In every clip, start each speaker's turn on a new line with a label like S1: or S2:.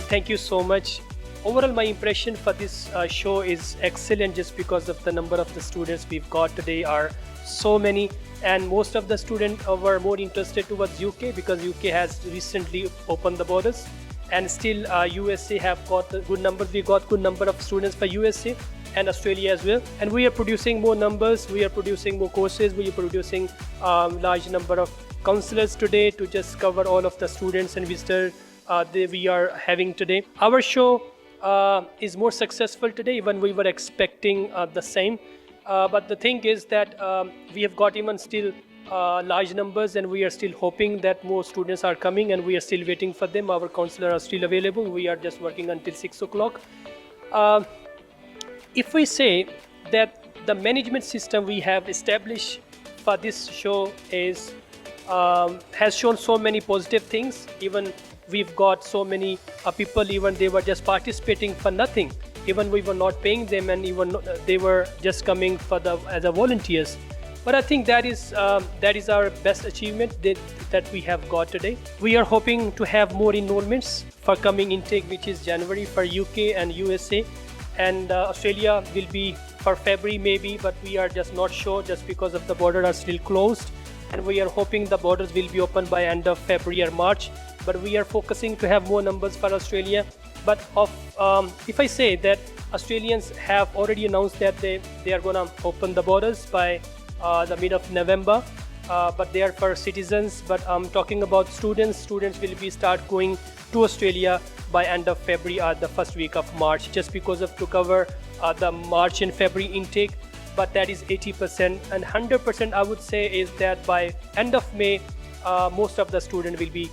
S1: Thank you so much. Overall, my impression for this show is excellent just because of the number of the students we've got today are so many, and most of the students were more interested towards UK because UK has recently opened the borders, and still USA have got a good number. We got good number of students for USA and Australia as well, and we are producing more numbers, we are producing more courses, we are producing large number of counselors today to just cover all of the students and visitors we are having today. Our show is more successful today, even we were expecting the same, but the thing is that we have got even still large numbers, and we are still hoping that more students are coming, and we are still waiting for them. Our counselors are still available. We are just working until 6 o'clock. If we say that the management system we have established for this show is has shown so many positive things. Even we've got so many people, even they were just participating for nothing, even we were not paying them, and even they were just coming for the as a volunteers. But I think that is our best achievement that we have got today. We are hoping to have more enrollments for coming intake, which is January for UK and USA, and Australia will be for February maybe, but we are just not sure just because of the borders are still closed, and we are hoping the borders will be open by end of February or March. But we are focusing to have more numbers for Australia. But if I say that Australians have already announced that they are going to open the borders by the mid of November, but they are for citizens. But I'm talking about students. Students will be start going to Australia by end of February or the first week of March, just because of to cover the March and February intake. But that is 80%, and 100% I would say is that by end of May, most of the students will be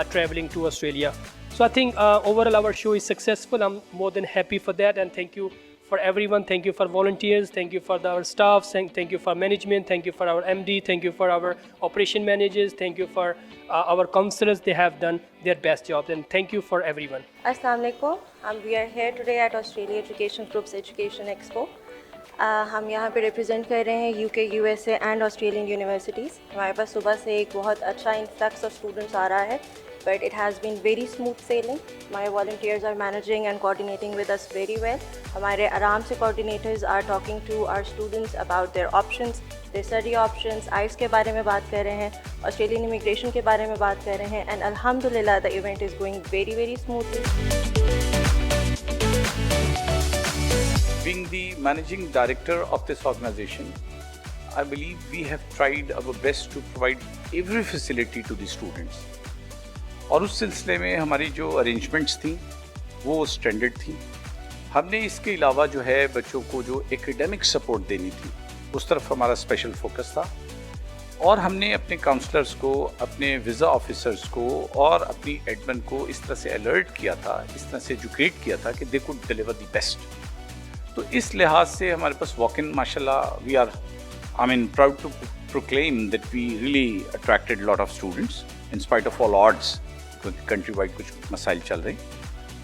S1: traveling to Australia. So I think overall our show is successful. I'm more than happy for that, and thank you for everyone. Thank you for volunteers, thank you for our staff, thank you for management, thank you for our MD, thank you for our operation managers, thank you for our counselors. They have done their best job, and thank you for everyone.
S2: Assalamu alaikum. We are here today at Australia Education Group's Education Expo. हम यहाँ पे represent कर रहे हैं UK, USA and Australian universities. हमारे पास सुबह से एक बहुत अच्छा इन्फ्लक्स ऑफ स्टूडेंट्स आ रहा है, but it has been very smooth sailing. My volunteers are managing and coordinating with us very well. हमारे आराम से coordinators are talking to our students about their options, their study options. IELTS के बारे में बात कर रहे हैं, Australian immigration के बारे में बात कर रहे हैं, and alhamdulillah the event is going very, very smoothly.
S3: Being the managing director of this organization, I believe we have tried our best to provide every facility to the students. और उस सिलसिले में हमारी जो अरेंजमेंट्स थी वो standard थी. हमने इसके अलावा जो है बच्चों को जो एकेडमिक सपोर्ट देनी थी उस तरफ हमारा स्पेशल फोकस था, और हमने अपने काउंसलर्स को, अपने वीज़ा ऑफिसर्स को और अपनी एडमिन को इस तरह से अलर्ट किया था, इस तरह से एजुकेट किया था कि they could deliver the best. तो इस लिहाज से हमारे पास वॉक इन माशाल्लाह we are proud to proclaim that we really attracted a lot of students in spite of all odds. Countrywide कुछ मसाइल चल रहे,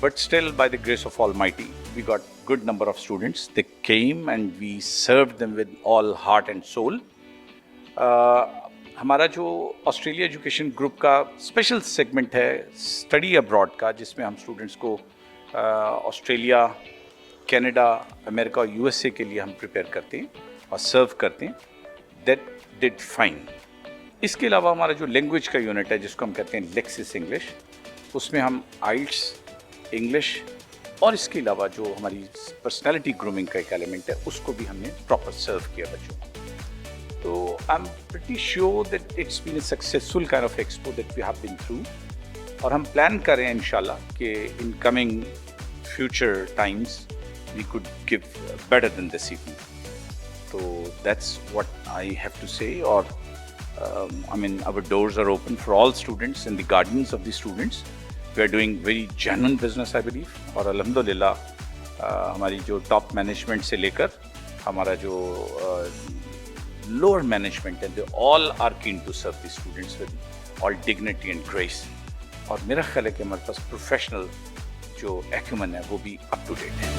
S3: but still by the grace of Almighty we got good number of students. They came and we served them with all heart and soul. हमारा जो Australia education group का special segment है study abroad का, जिसमें हम students को Australia, Canada, America और USA के लिए हम प्रिपेयर करते हैं और सर्व करते हैं. That did fine. इसके अलावा हमारा जो लैंग्वेज का यूनिट है जिसको हम कहते हैं लेक्सिस इंग्लिश, उसमें हम IELTS, इंग्लिश और इसके अलावा जो हमारी पर्सनालिटी ग्रूमिंग का एक एलिमेंट है उसको भी हमने प्रॉपर सर्व किया बच्चों को. तो I am pretty sure that it's been a successful kind of expo that we have been through, और हम प्लान कर रहे हैं इंशाल्लाह कि in coming future times we could give better than this evening. So that's what I have to say. Or our doors are open for all students and the guardians of the students. We are doing very genuine business, I believe. और alhamdulillah हमारी जो top management से लेकर हमारा जो lower management है, they all are keen to serve the students with all dignity and grace. और मेरा ख्याल है कि हमारे पास professional जो acumen है वो भी up to date है.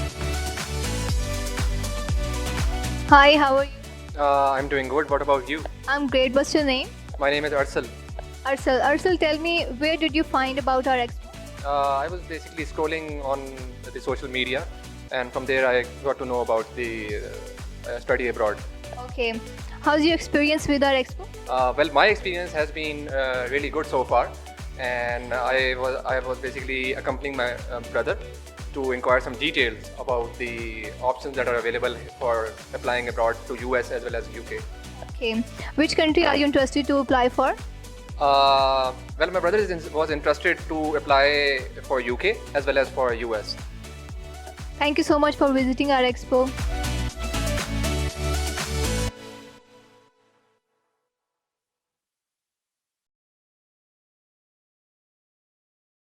S4: Hi, how are you?
S5: I'm doing good. What about you?
S4: I'm great. What's your name?
S5: My name is Arsal.
S4: Arsal, tell me, where did you find about our expo?
S5: I was basically scrolling on the social media, and from there I got to know about the study abroad.
S4: Okay. How's your experience with our expo?
S5: Well, my experience has been really good so far, and I was basically accompanying my brother to inquire some details about the options that are available for applying abroad to US as well as UK.
S4: Okay. Which country are you interested to apply for?
S5: Well, my brother was interested to apply for UK as well as for US.
S4: Thank you so much for visiting our expo.